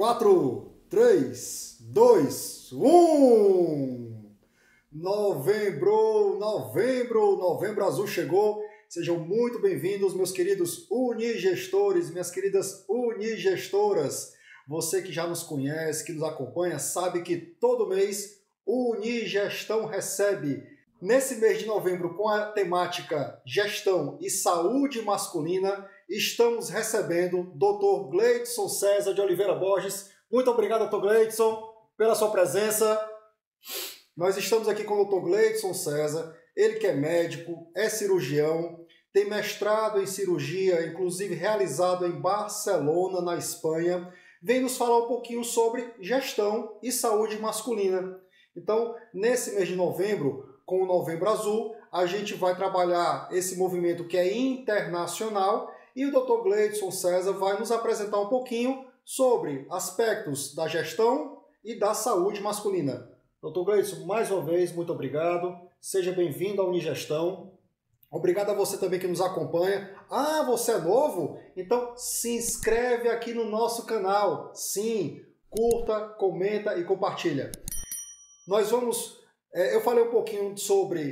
4, 3, 2, 1. Novembro azul chegou. Sejam muito bem-vindos, meus queridos unigestores, minhas queridas unigestoras. Você que já nos conhece, que nos acompanha, sabe que todo mês o Unigestão recebe. Nesse mês de novembro, com a temática Gestão e Saúde Masculina, estamos recebendo Dr. Gleidson César de Oliveira Borges. Muito obrigado, Dr. Gleidson, pela sua presença. Nós estamos aqui com o Dr. Gleidson César, ele que é médico, é cirurgião, tem mestrado em cirurgia, inclusive realizado em Barcelona, na Espanha. Vem nos falar um pouquinho sobre gestão e saúde masculina. Então, nesse mês de novembro, com o Novembro Azul, a gente vai trabalhar esse movimento que é internacional e o Dr. Gleidson César vai nos apresentar um pouquinho sobre aspectos da gestão e da saúde masculina. Dr. Gleidson, mais uma vez, muito obrigado. Seja bem-vindo à Unigestão. Obrigado a você também que nos acompanha. Ah, você é novo? Então se inscreve aqui no nosso canal. Sim, curta, comenta e compartilha. Nós vamos... Eu falei um pouquinho sobre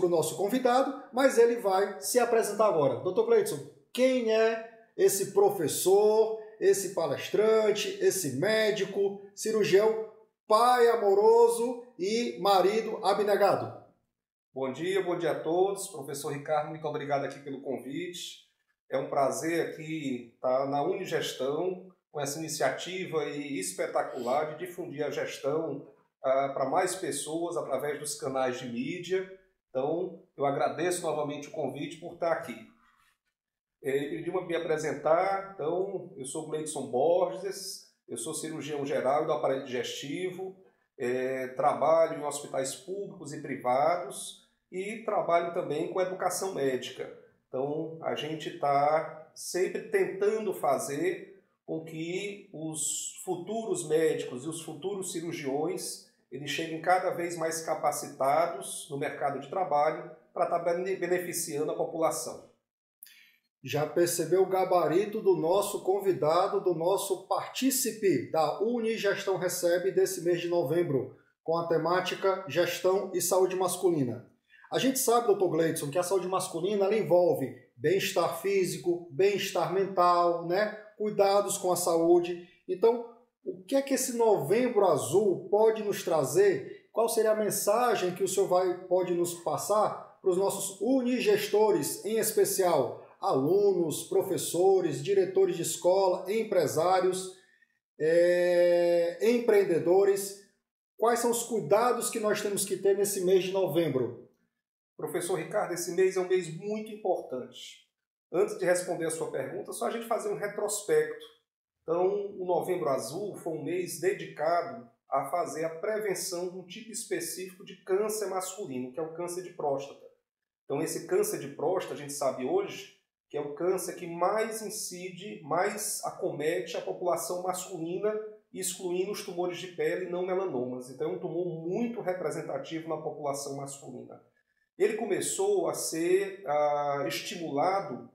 o nosso convidado, mas ele vai se apresentar agora. Dr. Gleidson, quem é esse professor, esse palestrante, esse médico, cirurgião, pai amoroso e marido abnegado? Bom dia a todos. Professor Ricardo, muito obrigado aqui pelo convite. É um prazer aqui estar na Unigestão, com essa iniciativa espetacular de difundir a gestão para mais pessoas através dos canais de mídia. Então, eu agradeço novamente o convite por estar aqui. Ele pediu para me apresentar. Então, eu sou Gleidson Borges, eu sou cirurgião geral do aparelho digestivo, trabalho em hospitais públicos e privados e trabalho também com educação médica. Então, a gente está sempre tentando fazer com que os futuros médicos e os futuros cirurgiões eles cheguem cada vez mais capacitados no mercado de trabalho para estar beneficiando a população. Já percebeu o gabarito do nosso convidado, do nosso partícipe da Unigestão Recebe desse mês de novembro, com a temática Gestão e Saúde Masculina. A gente sabe, Dr. Gleidson, que a saúde masculina ela envolve bem-estar físico, bem-estar mental, né? Cuidados com a saúde. Então, o que é que esse Novembro Azul pode nos trazer? Qual seria a mensagem que o senhor pode nos passar para os nossos unigestores, em especial alunos, professores, diretores de escola, empresários, empreendedores? Quais são os cuidados que nós temos que ter nesse mês de novembro? Professor Ricardo, esse mês é um mês muito importante. Antes de responder a sua pergunta, só a gente fazer um retrospecto. Então, o Novembro Azul foi um mês dedicado a fazer a prevenção de um tipo específico de câncer masculino, que é o câncer de próstata. Então, esse câncer de próstata, a gente sabe hoje, que é o câncer que mais incide, mais acomete a população masculina, excluindo os tumores de pele e não melanomas. Então, é um tumor muito representativo na população masculina. Ele começou a ser estimulado,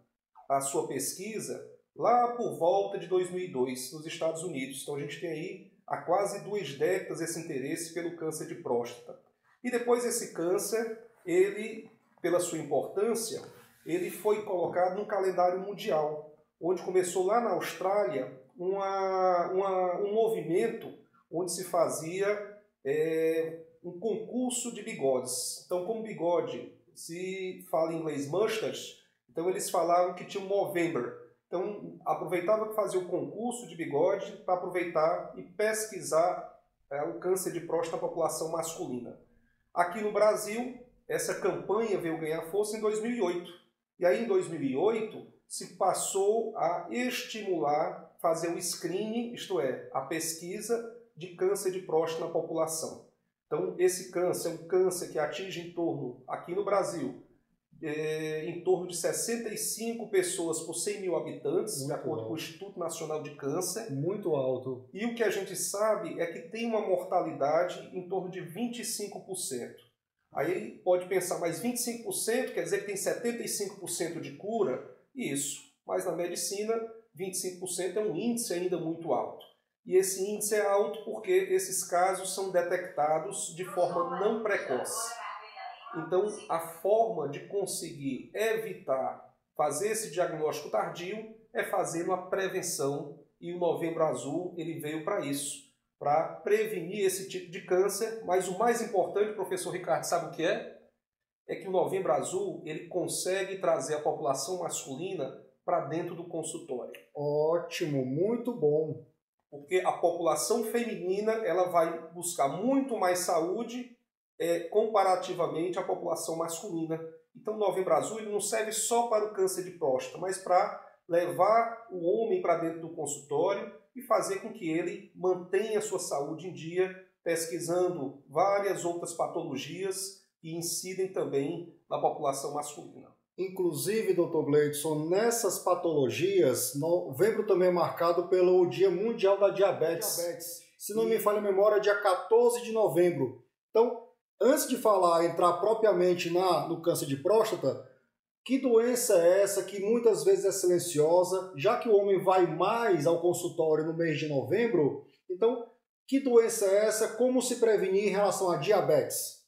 a sua pesquisa, lá por volta de 2002, nos Estados Unidos. Então, a gente tem aí há quase 2 décadas esse interesse pelo câncer de próstata. E depois esse câncer, ele, pela sua importância, ele foi colocado no calendário mundial, onde começou lá na Austrália um movimento onde se fazia um concurso de bigodes. Então, como bigode se fala em inglês mustache, então eles falavam que tinha um Movember. Então, aproveitava que fazia o concurso de bigode para aproveitar e pesquisar o câncer de próstata na população masculina. Aqui no Brasil, essa campanha veio ganhar força em 2008. E aí, em 2008, se passou a estimular, fazer o screening, isto é, a pesquisa de câncer de próstata na população. Então, esse câncer é um câncer que atinge aqui no Brasil, em torno de 65 pessoas por 100 mil habitantes, de acordo com o Instituto Nacional de Câncer. Muito alto. E o que a gente sabe é que tem uma mortalidade em torno de 25%. Aí pode pensar, mas 25% quer dizer que tem 75% de cura? Isso. Mas na medicina 25% é um índice ainda muito alto. E esse índice é alto porque esses casos são detectados de forma não precoce. Então, a forma de conseguir evitar fazer esse diagnóstico tardio é fazendo a prevenção, e o Novembro Azul ele veio para isso, para prevenir esse tipo de câncer. Mas o mais importante, professor Ricardo, sabe o que é? É que o Novembro Azul ele consegue trazer a população masculina para dentro do consultório. Ótimo, muito bom. Porque a população feminina ela vai buscar muito mais saúde comparativamente à população masculina. Então o Novembro Azul ele não serve só para o câncer de próstata, mas para levar o homem para dentro do consultório e fazer com que ele mantenha a sua saúde em dia, pesquisando várias outras patologias que incidem também na população masculina. Inclusive, Dr. Gleidson, nessas patologias, novembro também é marcado pelo Dia Mundial da Diabetes. Se não me falha a memória, é dia 14 de novembro. Então, antes de entrar propriamente no câncer de próstata, que doença é essa que muitas vezes é silenciosa, já que o homem vai mais ao consultório no mês de novembro? Então, que doença é essa? Como se prevenir em relação à diabetes?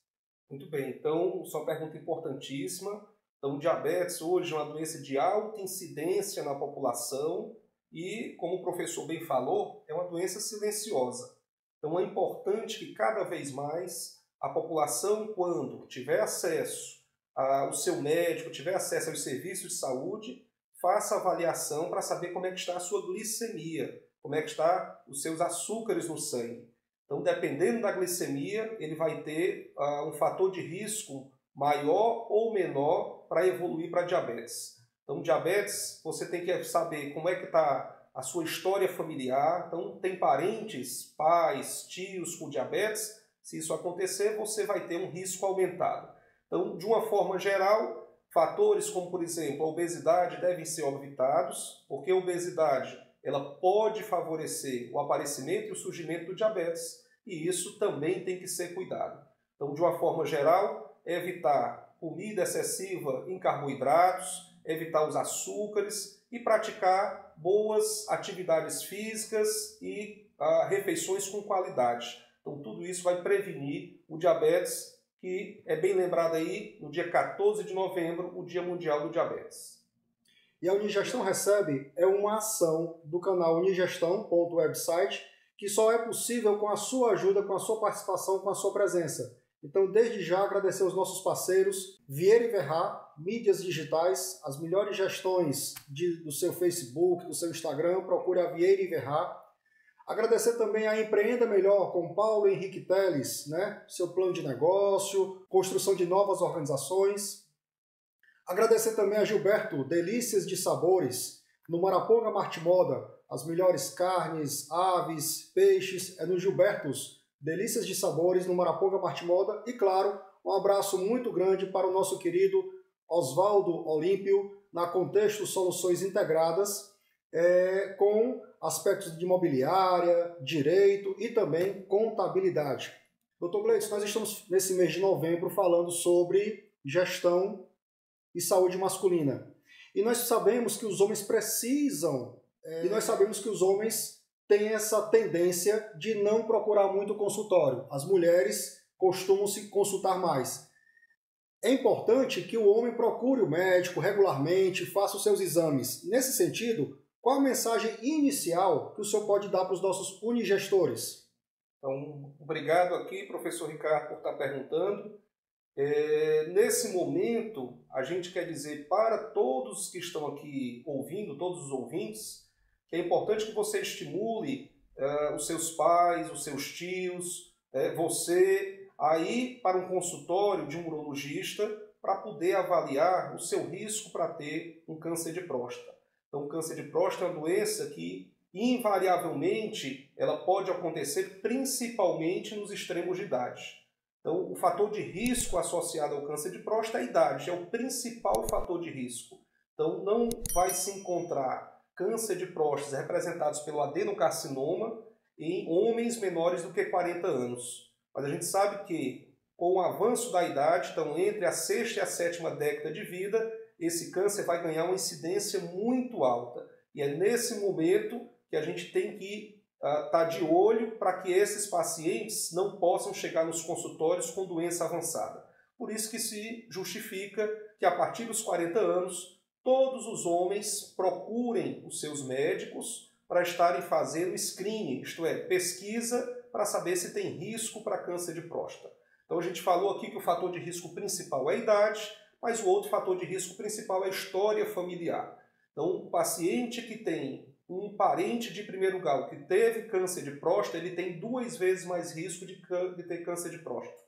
Muito bem, então, sua pergunta importantíssima. Então, o diabetes hoje é uma doença de alta incidência na população e, como o professor bem falou, é uma doença silenciosa. Então, é importante que cada vez mais a população, quando tiver acesso ao seu médico, tiver acesso aos serviços de saúde, faça avaliação para saber como é que está a sua glicemia, como é que está os seus açúcares no sangue. Então, dependendo da glicemia, ele vai ter um fator de risco maior ou menor para evoluir para diabetes. Então, diabetes, você tem que saber como é que está a sua história familiar. Então, tem parentes, pais, tios com diabetes. Se isso acontecer, você vai ter um risco aumentado. Então, de uma forma geral, fatores como, por exemplo, a obesidade devem ser evitados, porque a obesidade ela pode favorecer o aparecimento e o surgimento do diabetes, e isso também tem que ser cuidado. Então, de uma forma geral, evitar comida excessiva em carboidratos, evitar os açúcares e praticar boas atividades físicas e refeições com qualidade. Então, tudo isso vai prevenir o diabetes, que é bem lembrado aí, no dia 14 de novembro, o Dia Mundial do Diabetes. E a Unigestão Recebe é uma ação do canal unigestão.website que só é possível com a sua ajuda, com a sua participação, com a sua presença. Então, desde já, agradecer aos nossos parceiros, Vieira e Verrá, mídias digitais, as melhores gestões do seu Facebook, do seu Instagram, procure a Vieira e Verrá. Agradecer também a Empreenda Melhor com Paulo Henrique Teles, né? Seu plano de negócio, construção de novas organizações. Agradecer também a Gilberto, Delícias de Sabores, no Maraponga Martimoda, as melhores carnes, aves, peixes, é no Gilbertos, Delícias de Sabores, no Maraponga Martimoda. E claro, um abraço muito grande para o nosso querido Oswaldo Olímpio, na Contexto Soluções Integradas, com aspectos de imobiliária, direito e também contabilidade. Dr. Gleidson, nós estamos nesse mês de novembro falando sobre gestão e saúde masculina. E nós sabemos que os homens precisam, e nós sabemos que os homens têm essa tendência de não procurar muito consultório. As mulheres costumam se consultar mais. É importante que o homem procure o médico regularmente, faça os seus exames. Nesse sentido, qual a mensagem inicial que o senhor pode dar para os nossos unigestores? Então, obrigado aqui, professor Ricardo, por estar perguntando. Nesse momento, a gente quer dizer para todos que estão aqui ouvindo, todos os ouvintes, que é importante que você estimule os seus pais, os seus tios, você a ir para um consultório de um urologista para poder avaliar o seu risco para ter um câncer de próstata. Então, o câncer de próstata é uma doença que, invariavelmente, ela pode acontecer principalmente nos extremos de idade. Então, o fator de risco associado ao câncer de próstata é a idade, é o principal fator de risco. Então, não vai se encontrar câncer de próstata representados pelo adenocarcinoma em homens menores do que 40 anos. Mas a gente sabe que, com o avanço da idade, então entre a 6ª e a 7ª década de vida, esse câncer vai ganhar uma incidência muito alta. E é nesse momento que a gente tem que estar de olho para que esses pacientes não possam chegar nos consultórios com doença avançada. Por isso que se justifica que a partir dos 40 anos, todos os homens procurem os seus médicos para estarem fazendo screening, isto é, pesquisa para saber se tem risco para câncer de próstata. Então a gente falou aqui que o fator de risco principal é a idade, mas o outro fator de risco principal é a história familiar. Então, o paciente que tem um parente de primeiro grau que teve câncer de próstata, ele tem 2 vezes mais risco de ter câncer de próstata.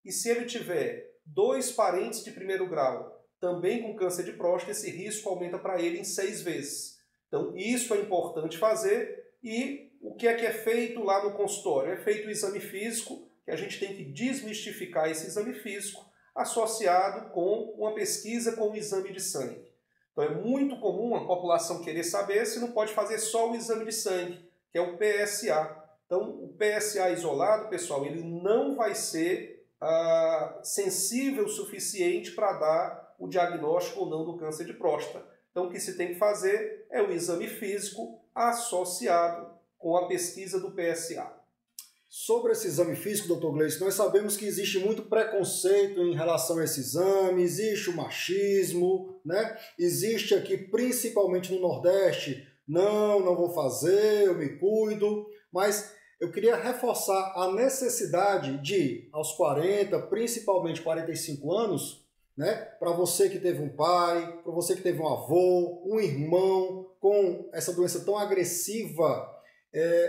E se ele tiver 2 parentes de primeiro grau também com câncer de próstata, esse risco aumenta para ele em 6 vezes. Então, isso é importante fazer. E o que é feito lá no consultório? É feito o exame físico, que a gente tem que desmistificar esse exame físico, associado com uma pesquisa com o exame de sangue. Então é muito comum a população querer saber se não pode fazer só o exame de sangue, que é o PSA. Então o PSA isolado, pessoal, ele não vai ser sensível o suficiente para dar o diagnóstico ou não do câncer de próstata. Então o que se tem que fazer é o exame físico associado com a pesquisa do PSA. Sobre esse exame físico, Dr. Gleison, nós sabemos que existe muito preconceito em relação a esse exame, existe o machismo, né? Existe aqui, principalmente no Nordeste, não vou fazer, eu me cuido, mas eu queria reforçar a necessidade de, aos 40, principalmente 45 anos, né? Para você que teve um pai, para você que teve um avô, um irmão com essa doença tão agressiva,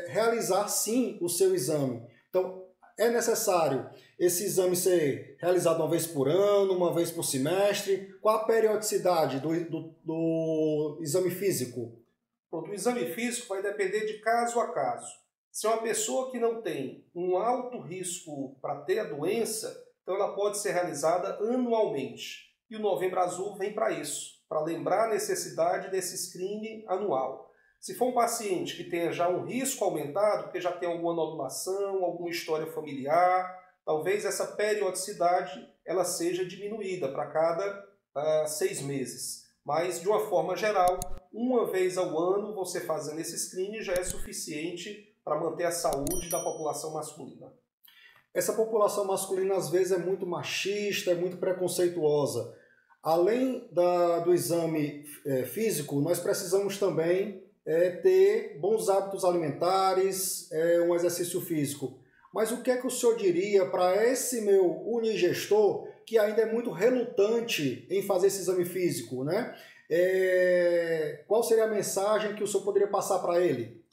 realizar sim o seu exame. Então, é necessário esse exame ser realizado uma vez por ano, uma vez por semestre. Qual a periodicidade do exame físico? Pronto, o exame físico vai depender de caso a caso. Se é uma pessoa que não tem um alto risco para ter a doença, então ela pode ser realizada anualmente. E o Novembro Azul vem para isso, para lembrar a necessidade desse screening anual. Se for um paciente que tenha já um risco aumentado, porque já tem alguma nodulação, alguma história familiar, talvez essa periodicidade ela seja diminuída para cada 6 meses. Mas, de uma forma geral, uma vez ao ano, você fazendo esse screening já é suficiente para manter a saúde da população masculina. Essa população masculina, às vezes, é muito machista, é muito preconceituosa. Além do exame físico, nós precisamos também ter bons hábitos alimentares, um exercício físico. Mas o que é que o senhor diria para esse meu unigestor que ainda é muito relutante em fazer esse exame físico, né? Qual seria a mensagem que o senhor poderia passar para ele?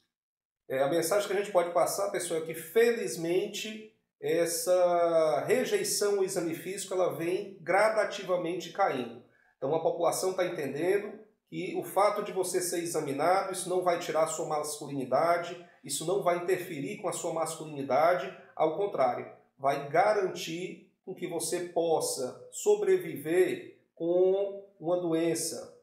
A mensagem que a gente pode passar, pessoal, é que felizmente essa rejeição ao exame físico ela vem gradativamente caindo. Então a população está entendendo que o fato de você ser examinado, isso não vai tirar a sua masculinidade, isso não vai interferir com a sua masculinidade, ao contrário, vai garantir com que você possa sobreviver com uma doença.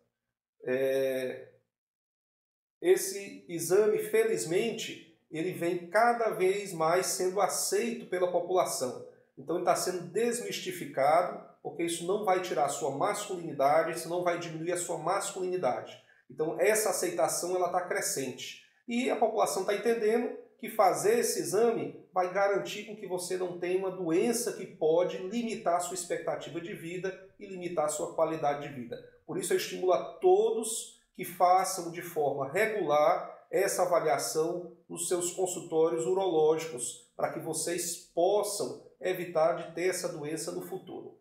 Esse exame, felizmente, ele vem cada vez mais sendo aceito pela população. Então ele está sendo desmistificado, porque isso não vai tirar a sua masculinidade, isso não vai diminuir a sua masculinidade. Então essa aceitação ela está crescente. E a população está entendendo que fazer esse exame vai garantir com que você não tenha uma doença que pode limitar a sua expectativa de vida e limitar a sua qualidade de vida. Por isso eu estimulo a todos que façam de forma regular essa avaliação nos seus consultórios urológicos, para que vocês possam evitar de ter essa doença no futuro.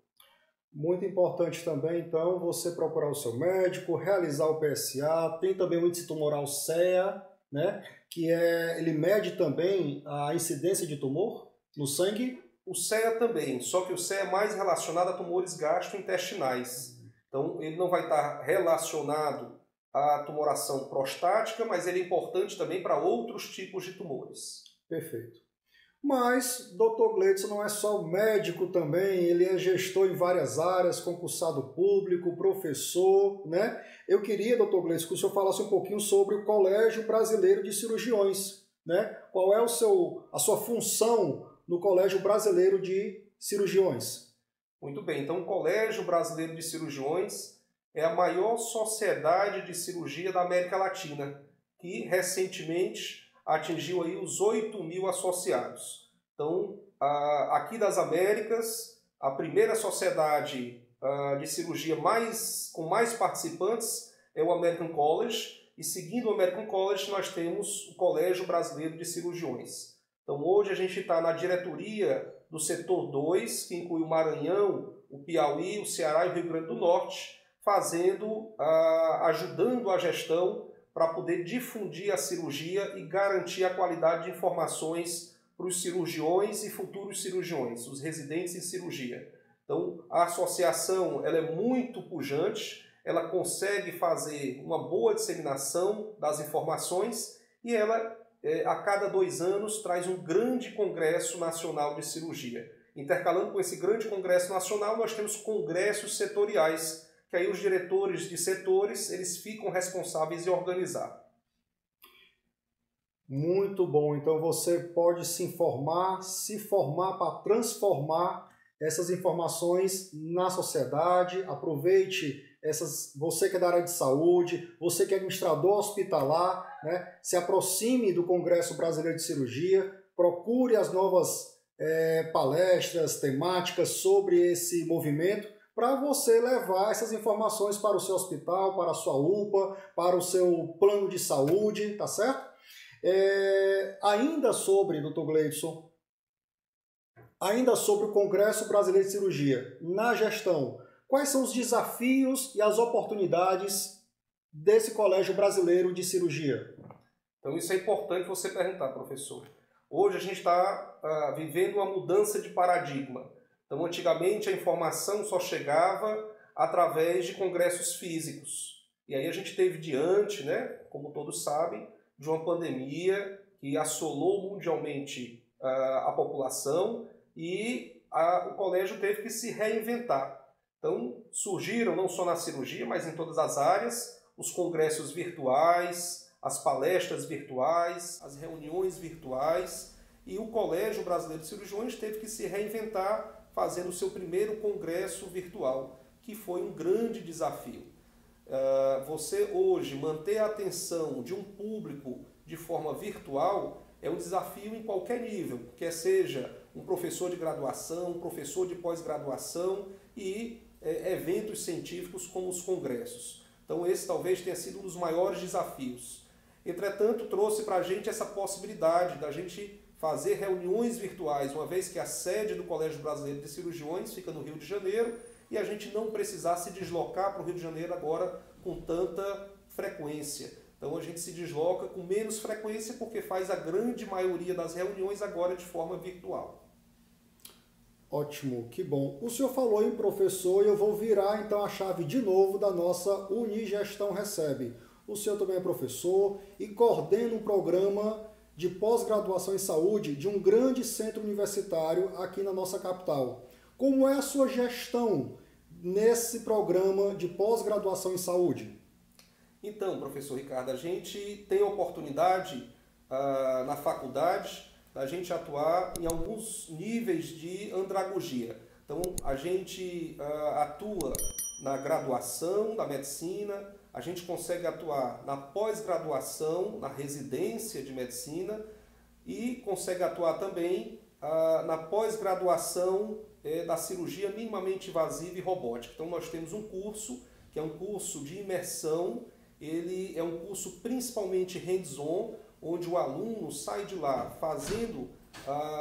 Muito importante também, então, você procurar o seu médico, realizar o PSA, tem também o índice tumoral CEA, né, que ele mede também a incidência de tumor no sangue. O CEA também, só que o CEA é mais relacionado a tumores gastrointestinais. Então, ele não vai estar relacionado à tumoração prostática, mas ele é importante também para outros tipos de tumores. Perfeito. Mas Dr. Gleison não é só médico também, ele é gestor em várias áreas, concursado público, professor, né? Eu queria, Dr. Gleison, que o senhor falasse um pouquinho sobre o Colégio Brasileiro de Cirurgiões, né? Qual é a sua função no Colégio Brasileiro de Cirurgiões? Muito bem, então o Colégio Brasileiro de Cirurgiões é a maior sociedade de cirurgia da América Latina, que recentemente atingiu aí os 8.000 associados. Então, aqui das Américas, a primeira sociedade de cirurgia com mais participantes é o American College, e seguindo o American College nós temos o Colégio Brasileiro de Cirurgiões. Então hoje a gente está na diretoria do setor 2, que inclui o Maranhão, o Piauí, o Ceará e o Rio Grande do Norte, ajudando a gestão para poder difundir a cirurgia e garantir a qualidade de informações para os cirurgiões e futuros cirurgiões, os residentes em cirurgia. Então, a associação ela é muito pujante, ela consegue fazer uma boa disseminação das informações e ela, a cada 2 anos, traz um grande congresso nacional de cirurgia. Intercalando com esse grande congresso nacional, nós temos congressos setoriais, que aí os diretores de setores eles ficam responsáveis em organizar. Muito bom. Então você pode se formar para transformar essas informações na sociedade. Aproveite você que é da área de saúde, você que é administrador hospitalar, né? Se aproxime do Congresso Brasileiro de Cirurgia, procure as novas palestras temáticas sobre esse movimento para você levar essas informações para o seu hospital, para a sua UPA, para o seu plano de saúde, tá certo? Ainda sobre, Dr. Gleidson, ainda sobre o Congresso Brasileiro de Cirurgia, na gestão, quais são os desafios e as oportunidades desse Colégio Brasileiro de Cirurgia? Então isso é importante você perguntar, professor. Hoje a gente está vivendo uma mudança de paradigma. Então antigamente a informação só chegava através de congressos físicos. E aí a gente teve diante, né, como todos sabem, de uma pandemia que assolou mundialmente a população e o colégio teve que se reinventar. Então surgiram, não só na cirurgia, mas em todas as áreas, os congressos virtuais, as palestras virtuais, as reuniões virtuais, e o Colégio Brasileiro de Cirurgiões teve que se reinventar fazendo o seu primeiro congresso virtual, que foi um grande desafio. Você hoje manter a atenção de um público de forma virtual é um desafio em qualquer nível, quer seja um professor de graduação, um professor de pós-graduação e eventos científicos como os congressos. Então esse talvez tenha sido um dos maiores desafios. Entretanto, trouxe para a gente essa possibilidade da gente fazer reuniões virtuais, uma vez que a sede do Colégio Brasileiro de Cirurgiões fica no Rio de Janeiro, e a gente não precisar se deslocar para o Rio de Janeiro agora com tanta frequência. Então a gente se desloca com menos frequência porque faz a grande maioria das reuniões agora de forma virtual. Ótimo, que bom. O senhor falou em professor e eu vou virar então a chave de novo da nossa Unigestão Recebe. O senhor também é professor e coordena um programa de pós-graduação em saúde de um grande centro universitário aqui na nossa capital. Como é a sua gestão nesse programa de pós-graduação em saúde? Então, professor Ricardo, a gente tem a oportunidade na faculdade da gente atuar em alguns níveis de andragogia. Então, a gente atua na graduação da medicina, a gente consegue atuar na pós-graduação, na residência de medicina e consegue atuar também na pós-graduação da cirurgia minimamente invasiva e robótica. Então nós temos um curso, que é um curso de imersão, ele é um curso principalmente hands-on, onde o aluno sai de lá fazendo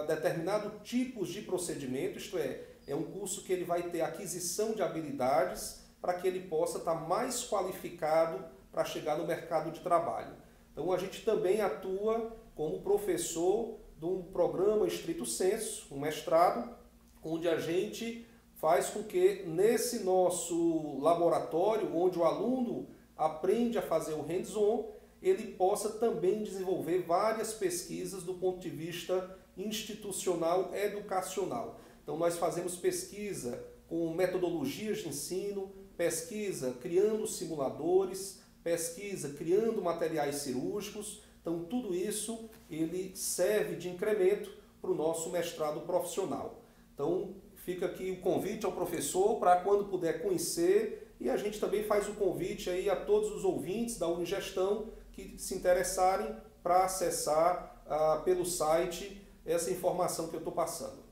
determinados tipos de procedimento, isto é um curso que ele vai ter aquisição de habilidades para que ele possa estar mais qualificado para chegar no mercado de trabalho. Então a gente também atua como professor de um programa estrito sensu, um mestrado, onde a gente faz com que nesse nosso laboratório, onde o aluno aprende a fazer o hands-on, ele possa também desenvolver várias pesquisas do ponto de vista institucional, educacional. Então nós fazemos pesquisa com metodologias de ensino, pesquisa criando simuladores, pesquisa criando materiais cirúrgicos. Então tudo isso ele serve de incremento para o nosso mestrado profissional. Então fica aqui o convite ao professor para quando puder conhecer E a gente também faz o convite aí a todos os ouvintes da Unigestão que se interessarem para acessar pelo site essa informação que eu estou passando.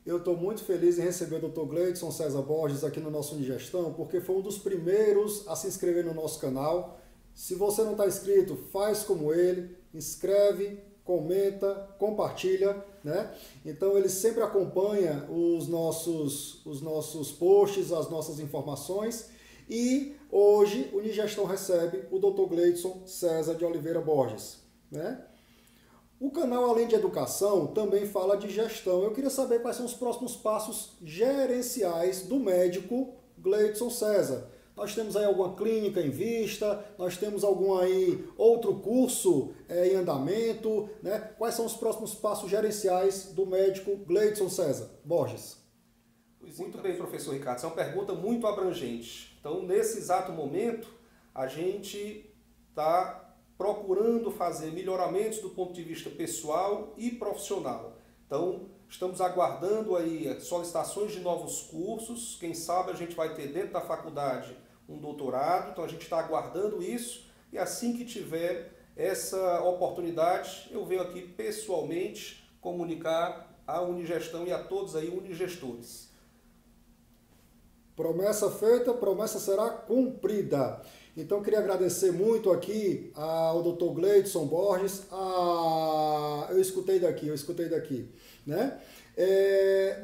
Eu estou muito feliz em receber o Dr. Gleidson César Borges aqui no nosso Unigestão, porque foi um dos primeiros a se inscrever no nosso canal. Se você não está inscrito, faz como ele, inscreve, comenta, compartilha, né? Então ele sempre acompanha os nossos posts, as nossas informações. E hoje o Unigestão recebe o Dr. Gleidson César de Oliveira Borges, né? O canal, além de educação, também fala de gestão. Eu queria saber quais são os próximos passos gerenciais do médico Gleidson César. Nós temos aí alguma clínica em vista, nós temos algum aí outro curso em andamento, né? Quais são os próximos passos gerenciais do médico Gleidson César Borges? Muito bem, professor Ricardo, essa é uma pergunta muito abrangente. Então, nesse exato momento, a gente está procurando fazer melhoramentos do ponto de vista pessoal e profissional. Então, estamos aguardando aí solicitações de novos cursos. Quem sabe a gente vai ter dentro da faculdade um doutorado. Então, a gente está aguardando isso. E assim que tiver essa oportunidade, eu venho aqui pessoalmente comunicar à Unigestão e a todos aí unigestores. Promessa feita, promessa será cumprida. Então, queria agradecer muito aqui ao Dr. Gleidson Borges. Eu escutei daqui, né?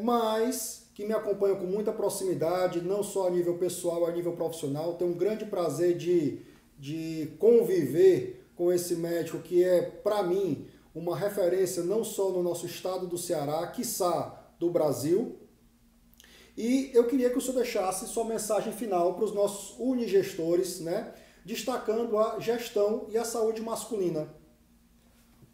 Mas que me acompanha com muita proximidade, não só a nível pessoal, a nível profissional. Tenho um grande prazer de conviver com esse médico que é, para mim, uma referência não só no nosso estado do Ceará, quiçá do Brasil. E eu queria que o senhor deixasse sua mensagem final para os nossos unigestores, né, destacando a gestão e a saúde masculina.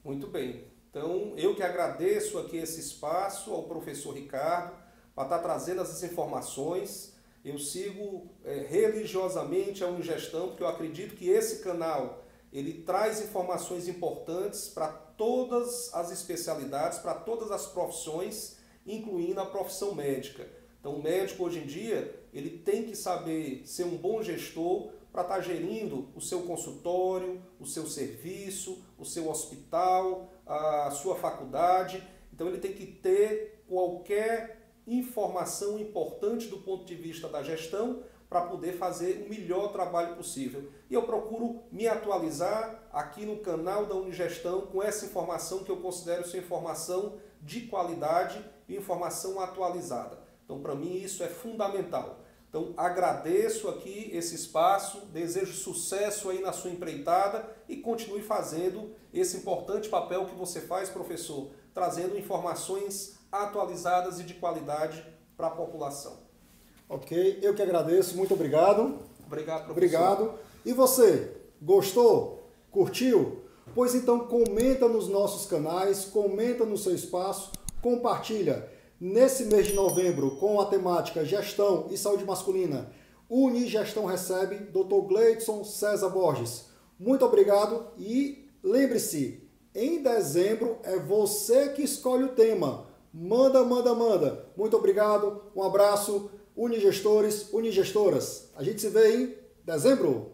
Muito bem. Então, eu que agradeço aqui esse espaço ao professor Ricardo para estar trazendo essas informações. Eu sigo religiosamente a Unigestão, porque eu acredito que esse canal ele traz informações importantes para todas as especialidades, para todas as profissões, incluindo a profissão médica. Então, o médico, hoje em dia, ele tem que saber ser um bom gestor para estar gerindo o seu consultório, o seu serviço, o seu hospital, a sua faculdade. Então, ele tem que ter qualquer informação importante do ponto de vista da gestão para poder fazer o melhor trabalho possível. E eu procuro me atualizar aqui no canal da Unigestão com essa informação que eu considero ser informação de qualidade e informação atualizada. Então, para mim, isso é fundamental. Então, agradeço aqui esse espaço, desejo sucesso aí na sua empreitada e continue fazendo esse importante papel que você faz, professor, trazendo informações atualizadas e de qualidade para a população. Ok, eu que agradeço, muito obrigado. Obrigado, professor. Obrigado. E você, gostou? Curtiu? Pois então comenta nos nossos canais, comenta no seu espaço, compartilha. Nesse mês de novembro, com a temática Gestão e Saúde Masculina, o Unigestão recebe Dr. Gleidson César Borges. Muito obrigado e lembre-se, em dezembro é você que escolhe o tema. Manda, manda, manda. Muito obrigado, um abraço, unigestores, unigestoras. A gente se vê em dezembro.